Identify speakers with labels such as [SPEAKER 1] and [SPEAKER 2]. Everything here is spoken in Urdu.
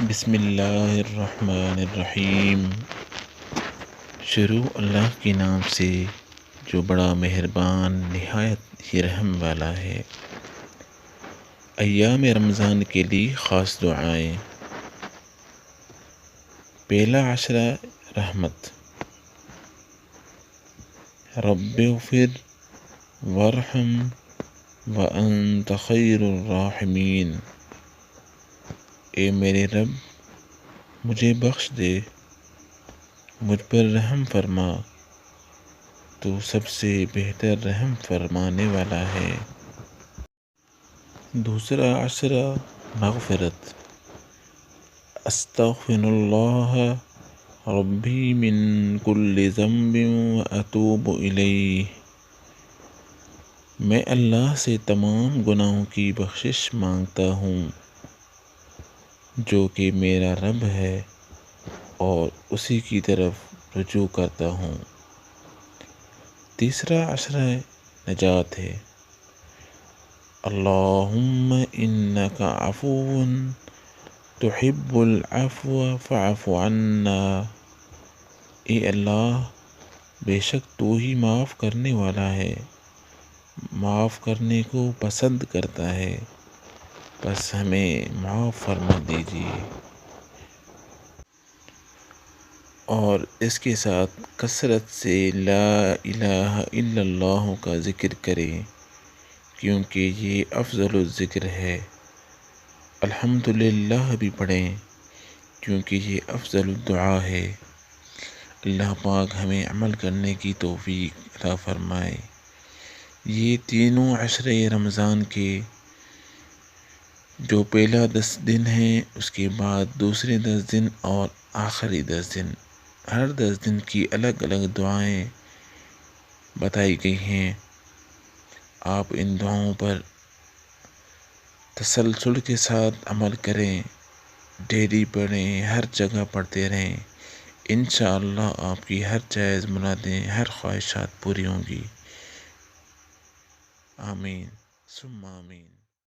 [SPEAKER 1] بسم اللہ الرحمن الرحیم۔ شروع اللہ کے نام سے جو بڑا مہربان نہایت ہی رحم والا ہے۔ ایام رمضان کے لیے خاص دعائیں۔ پہلا عشرہ رحمت۔ رب اغفر وارحم وانت خیر الراحمین۔ اے میرے رب مجھے بخش دے، مجھ پر رحم فرما، تو سب سے بہتر رحم فرمانے والا ہے۔ دوسرا عشرہ مغفرت۔ استغفر اللہ ربی من کل ذنب واتوب الیہ۔ میں اللہ سے تمام گناہوں کی بخشش مانگتا ہوں جو کہ میرا رب ہے، اور اسی کی طرف رجوع کرتا ہوں۔ تیسرا عشرہ نجات ہے۔ اللہم انک عفو تحب العفو فاعف عنا۔ اے اللہ بے شک تو ہی معاف کرنے والا ہے، معاف کرنے کو پسند کرتا ہے، بس ہمیں معاف فرما دیجیے۔ اور اس کے ساتھ کثرت سے لا الہ الا اللہ کا ذکر کریں، کیونکہ یہ افضل الذکر ہے۔ الحمدللہ بھی پڑھیں کیونکہ یہ افضل الدعا ہے۔ اللہ پاک ہمیں عمل کرنے کی توفیق عطا فرمائے۔ یہ تینوں عشرے رمضان کے جو پہلا 10 دن ہیں، اس کے بعد دوسرے 10 دن اور آخری 10 دن، ہر 10 دن کی الگ الگ دعائیں بتائی گئی ہیں۔ آپ ان دعاؤں پر تسلسل کے ساتھ عمل کریں، ڈیلی پڑھیں، ہر جگہ پڑھتے رہیں۔ انشاءاللہ آپ کی ہر جائز مرادیں، ہر خواہشات پوری ہوں گی۔ آمین ثم آمین۔